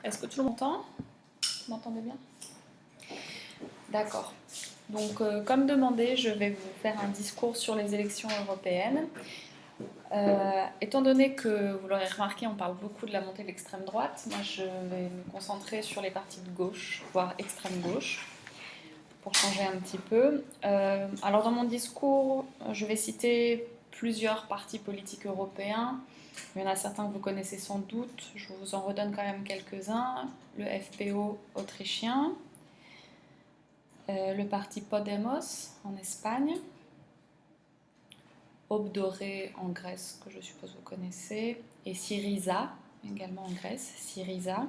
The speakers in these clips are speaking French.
Est-ce que tout le monde m'entend? Vous m'entendez bien? D'accord. Donc, comme demandé, je vais vous faire un discours sur les élections européennes. Étant donné que, vous l'aurez remarqué, on parle beaucoup de la montée de l'extrême droite, moi je vais me concentrer sur les partis de gauche, voire extrême gauche, pour changer un petit peu. Alors dans mon discours, je vais citer plusieurs partis politiques européens. Il y en a certains que vous connaissez sans doute, je vous en redonne quand même quelques-uns. Le FPO autrichien, le parti Podemos en Espagne, Aube dorée en Grèce, que je suppose vous connaissez, et Syriza, également en Grèce, Syriza.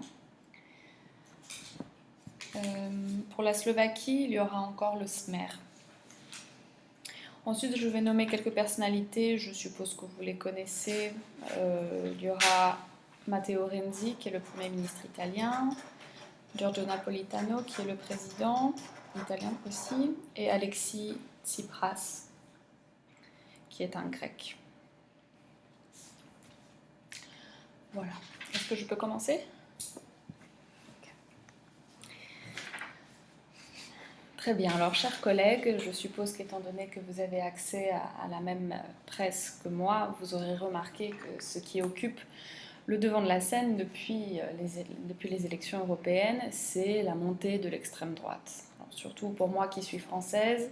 Pour la Slovaquie, il y aura encore le Smer. Ensuite, je vais nommer quelques personnalités, je suppose que vous les connaissez. Il y aura Matteo Renzi, qui est le Premier ministre italien, Giorgio Napolitano, qui est le président italien aussi, et Alexis Tsipras, qui est un grec. Voilà. Est-ce que je peux commencer? Très bien. Alors, chers collègues, je suppose qu'étant donné que vous avez accès à la même presse que moi, vous aurez remarqué que ce qui occupe le devant de la scène depuis les élections européennes, c'est la montée de l'extrême droite. Alors, surtout pour moi qui suis française,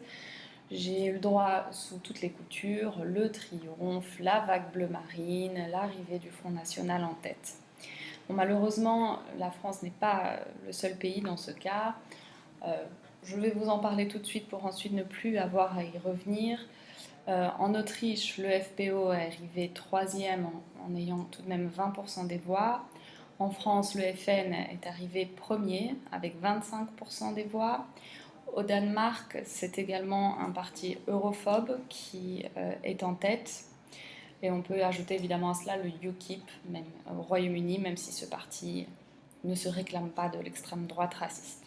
j'ai eu le droit sous toutes les coutures, le triomphe, la vague bleu marine, l'arrivée du Front National en tête. Bon, malheureusement, la France n'est pas le seul pays dans ce cas. Je vais vous en parler tout de suite pour ensuite ne plus avoir à y revenir. En Autriche, le FPO est arrivé troisième en ayant tout de même 20% des voix. En France, le FN est arrivé premier avec 25% des voix. Au Danemark, c'est également un parti europhobe qui est en tête. Et on peut ajouter évidemment à cela le UKIP, même au Royaume-Uni, même si ce parti ne se réclame pas de l'extrême droite raciste.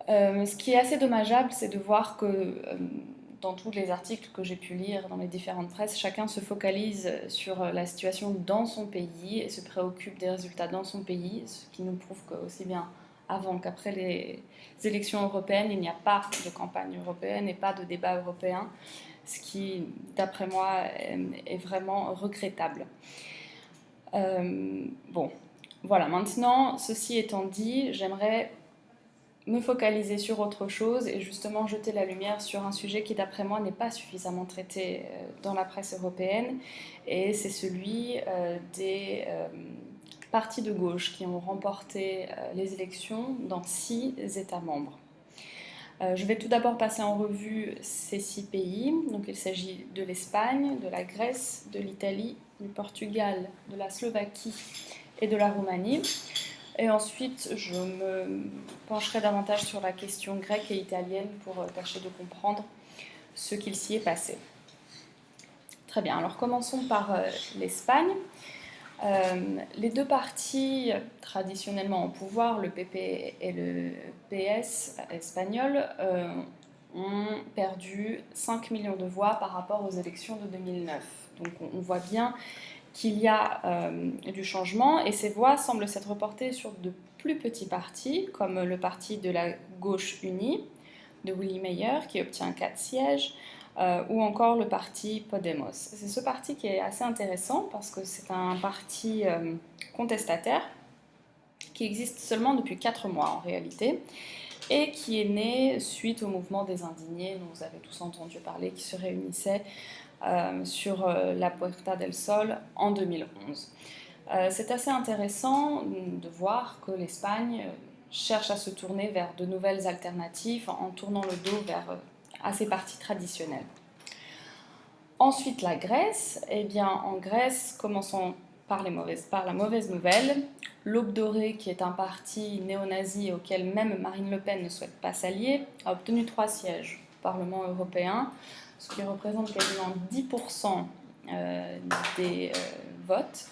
Ce qui est assez dommageable, c'est de voir que dans tous les articles que j'ai pu lire dans les différentes presses, chacun se focalise sur la situation dans son pays et se préoccupe des résultats dans son pays, ce qui nous prouve que aussi bien avant qu'après les élections européennes, il n'y a pas de campagne européenne et pas de débat européen, ce qui, d'après moi, est vraiment regrettable. Bon, voilà, maintenant, ceci étant dit, j'aimerais me focaliser sur autre chose et justement jeter la lumière sur un sujet qui, d'après moi, n'est pas suffisamment traité dans la presse européenne, et c'est celui des partis de gauche qui ont remporté les élections dans 6 États membres. Je vais tout d'abord passer en revue ces 6 pays. Donc, il s'agit de l'Espagne, de la Grèce, de l'Italie, du Portugal, de la Slovaquie et de la Roumanie. Et ensuite, je me pencherai davantage sur la question grecque et italienne pour tâcher de comprendre ce qu'il s'y est passé. Très bien, alors commençons par l'Espagne. Les deux partis traditionnellement au pouvoir, le PP et le PS espagnol, ont perdu 5 millions de voix par rapport aux élections de 2009. Donc on voit bien qu'il y a du changement et ces voix semblent s'être reportées sur de plus petits partis comme le parti de la gauche unie de Willy Meyer qui obtient 4 sièges ou encore le parti Podemos. C'est ce parti qui est assez intéressant parce que c'est un parti contestataire qui existe seulement depuis 4 mois en réalité et qui est né suite au mouvement des indignés dont vous avez tous entendu parler, qui se réunissait sur la Puerta del Sol en 2011. C'est assez intéressant de voir que l'Espagne cherche à se tourner vers de nouvelles alternatives en tournant le dos vers à ses partis traditionnels. Ensuite, la Grèce. Eh bien, en Grèce, commençons par la mauvaise nouvelle. L'Aube dorée, qui est un parti néo-nazi auquel même Marine Le Pen ne souhaite pas s'allier, a obtenu 3 sièges au Parlement européen, ce qui représente quasiment 10% des votes,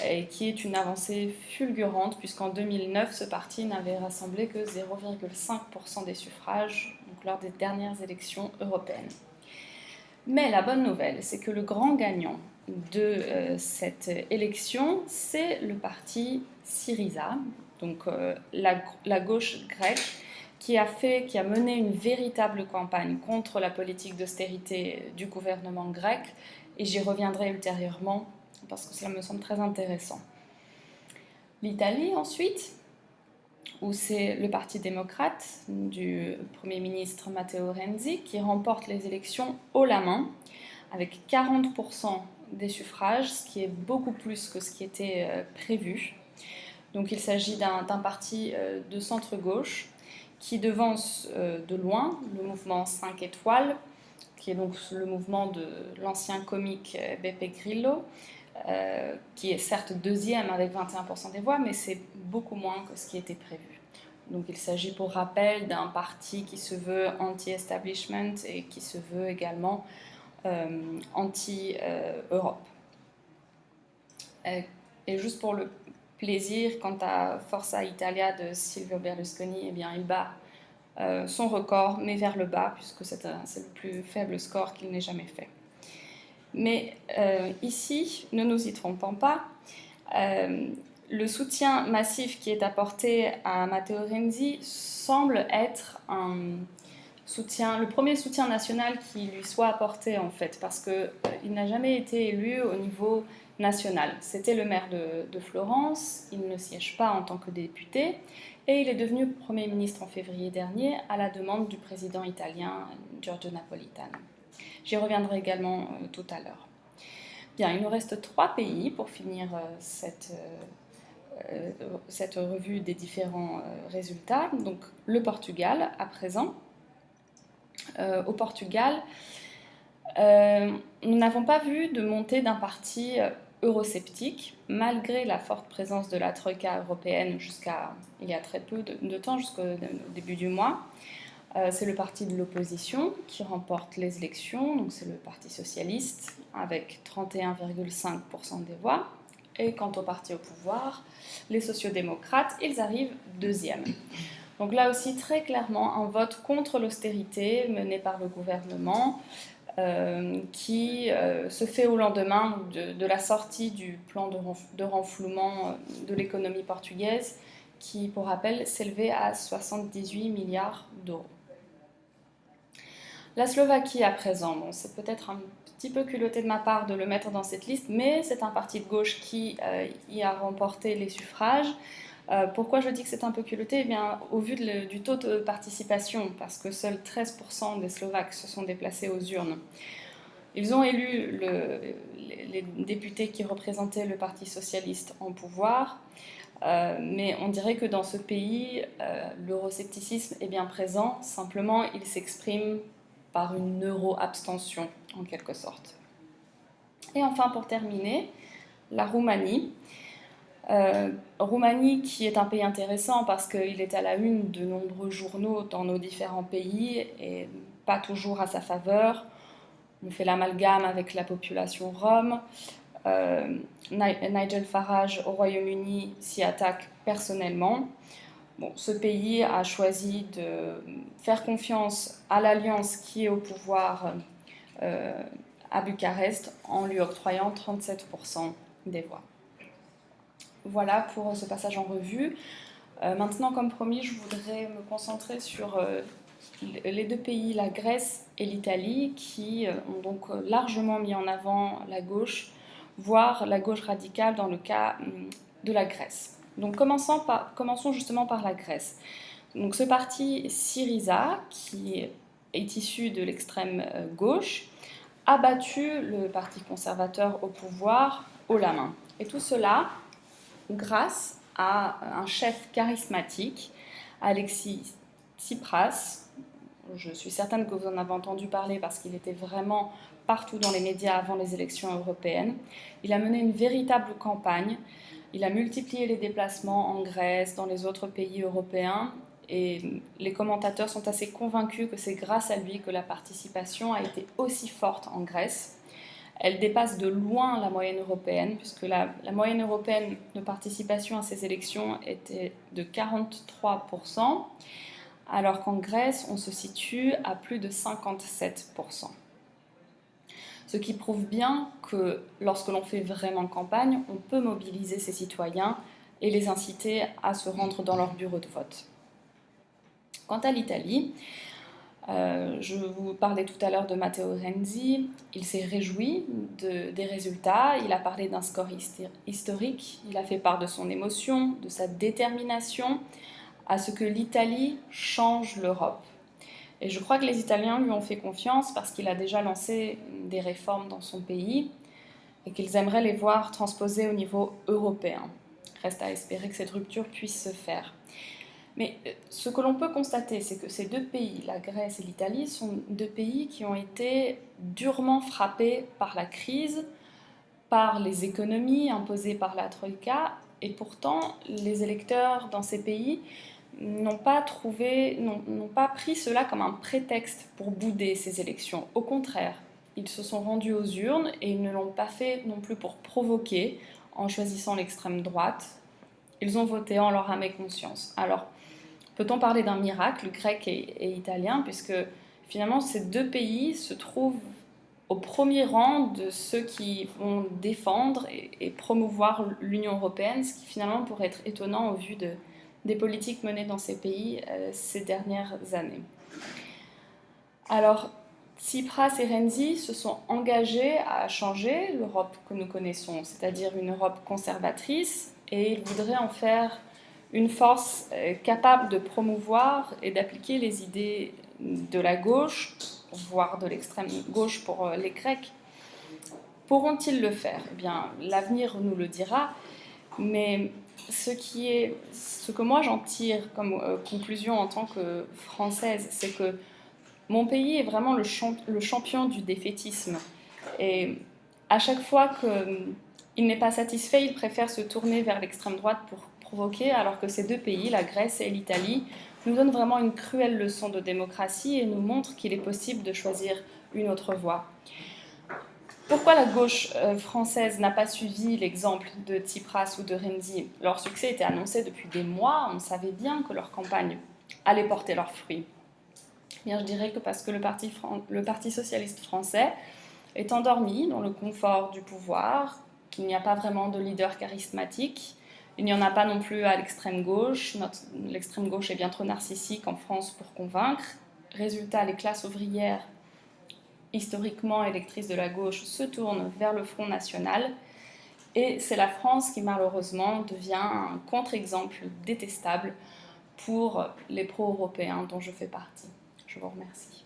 et qui est une avancée fulgurante, puisqu'en 2009, ce parti n'avait rassemblé que 0,5% des suffrages donc lors des dernières élections européennes. Mais la bonne nouvelle, c'est que le grand gagnant de cette élection, c'est le parti Syriza, donc la gauche grecque, qui a mené une véritable campagne contre la politique d'austérité du gouvernement grec, et j'y reviendrai ultérieurement parce que cela me semble très intéressant. L'Italie ensuite, où c'est le Parti démocrate du Premier ministre Matteo Renzi qui remporte les élections haut la main, avec 40% des suffrages, ce qui est beaucoup plus que ce qui était prévu. Donc il s'agit d'un parti de centre-gauche qui devance de loin le mouvement 5 étoiles, qui est donc le mouvement de l'ancien comique Beppe Grillo, qui est certes deuxième avec 21% des voix, mais c'est beaucoup moins que ce qui était prévu. Donc il s'agit pour rappel d'un parti qui se veut anti-establishment et qui se veut également anti-Europe. Et juste pour le plaisir, quant à Forza Italia de Silvio Berlusconi, eh bien, il bat son record, mais vers le bas, puisque c'est le plus faible score qu'il n'ait jamais fait. Mais ici, ne nous y trompons pas, le soutien massif qui est apporté à Matteo Renzi semble être le premier soutien national qui lui soit apporté en fait, parce qu'il n'a jamais été élu au niveau national. C'était le maire de Florence, il ne siège pas en tant que député, et il est devenu Premier ministre en février dernier à la demande du président italien Giorgio Napolitano. J'y reviendrai également tout à l'heure. Bien, il nous reste 3 pays pour finir cette revue des différents résultats. Donc le Portugal à présent. Au Portugal, nous n'avons pas vu de montée d'un parti eurosceptique, malgré la forte présence de la Troïka européenne jusqu'à il y a très peu de temps, jusqu'au début du mois. C'est le parti de l'opposition qui remporte les élections, donc c'est le Parti socialiste avec 31,5% des voix. Et quant au parti au pouvoir, les sociodémocrates, ils arrivent deuxième. Donc là aussi, très clairement, un vote contre l'austérité mené par le gouvernement qui se fait au lendemain de la sortie du plan de renflouement de l'économie portugaise qui, pour rappel, s'élevait à 78 milliards d'euros. La Slovaquie à présent, bon, c'est peut-être un petit peu culotté de ma part de le mettre dans cette liste, mais c'est un parti de gauche qui y a remporté les suffrages. Pourquoi je dis que c'est un peu culotté? Eh bien, au vu du taux de participation, parce que seuls 13% des Slovaques se sont déplacés aux urnes. Ils ont élu les députés qui représentaient le Parti socialiste en pouvoir, mais on dirait que dans ce pays, l'euroscepticisme est bien présent, simplement il s'exprime par une euro-abstention, en quelque sorte. Et enfin, pour terminer, la Roumanie. Roumanie qui est un pays intéressant parce qu'il est à la une de nombreux journaux dans nos différents pays et pas toujours à sa faveur. On fait l'amalgame avec la population rom. Nigel Farage au Royaume-Uni s'y attaque personnellement. Bon, ce pays a choisi de faire confiance à l'alliance qui est au pouvoir à Bucarest en lui octroyant 37% des voix. Voilà pour ce passage en revue. Maintenant, comme promis, je voudrais me concentrer sur les 2 pays, la Grèce et l'Italie, qui ont donc largement mis en avant la gauche, voire la gauche radicale dans le cas de la Grèce. Donc commençons justement par la Grèce. Donc ce parti Syriza, qui est issu de l'extrême gauche, a battu le parti conservateur au pouvoir haut la main. Et tout cela grâce à un chef charismatique, Alexis Tsipras. Je suis certaine que vous en avez entendu parler parce qu'il était vraiment partout dans les médias avant les élections européennes. Il a mené une véritable campagne. Il a multiplié les déplacements en Grèce, dans les autres pays européens. Et les commentateurs sont assez convaincus que c'est grâce à lui que la participation a été aussi forte en Grèce. Elle dépasse de loin la moyenne européenne, puisque la moyenne européenne de participation à ces élections était de 43%, alors qu'en Grèce, on se situe à plus de 57%. Ce qui prouve bien que lorsque l'on fait vraiment campagne, on peut mobiliser ses citoyens et les inciter à se rendre dans leur bureau de vote. Quant à l'Italie, je vous parlais tout à l'heure de Matteo Renzi, il s'est réjoui des résultats, il a parlé d'un score historique, il a fait part de son émotion, de sa détermination à ce que l'Italie change l'Europe. Et je crois que les Italiens lui ont fait confiance parce qu'il a déjà lancé des réformes dans son pays et qu'ils aimeraient les voir transposées au niveau européen. Reste à espérer que cette rupture puisse se faire. Mais ce que l'on peut constater, c'est que ces deux pays, la Grèce et l'Italie, sont deux pays qui ont été durement frappés par la crise, par les économies imposées par la Troïka, et pourtant les électeurs dans ces pays n'ont pas pris cela comme un prétexte pour bouder ces élections. Au contraire, ils se sont rendus aux urnes et ils ne l'ont pas fait non plus pour provoquer en choisissant l'extrême droite. Ils ont voté en leur âme et conscience. Alors, peut-on parler d'un miracle grec et italien, puisque finalement ces deux pays se trouvent au premier rang de ceux qui vont défendre et promouvoir l'Union européenne, ce qui finalement pourrait être étonnant au vu des politiques menées dans ces pays ces dernières années. Alors, Tsipras et Renzi se sont engagés à changer l'Europe que nous connaissons, c'est-à-dire une Europe conservatrice, et ils voudraient en faire une force capable de promouvoir et d'appliquer les idées de la gauche, voire de l'extrême gauche pour les Grecs. Pourront-ils le faire? Eh bien, l'avenir nous le dira, mais ce que moi j'en tire comme conclusion en tant que Française, c'est que mon pays est vraiment le champion du défaitisme. Et à chaque fois qu'il n'est pas satisfait, il préfère se tourner vers l'extrême droite pour provoquer, alors que ces deux pays, la Grèce et l'Italie, nous donnent vraiment une cruelle leçon de démocratie et nous montrent qu'il est possible de choisir une autre voie. Pourquoi la gauche française n'a pas suivi l'exemple de Tsipras ou de Renzi? Leur succès était annoncé depuis des mois, on savait bien que leur campagne allait porter leurs fruits. Bien, je dirais que parce que le Parti socialiste français est endormi dans le confort du pouvoir, qu'il n'y a pas vraiment de leader charismatique, il n'y en a pas non plus à l'extrême gauche. L'extrême gauche est bien trop narcissique en France pour convaincre. Résultat, les classes ouvrières, historiquement électrices de la gauche, se tournent vers le Front National. Et c'est la France qui malheureusement devient un contre-exemple détestable pour les pro-européens dont je fais partie. Je vous remercie.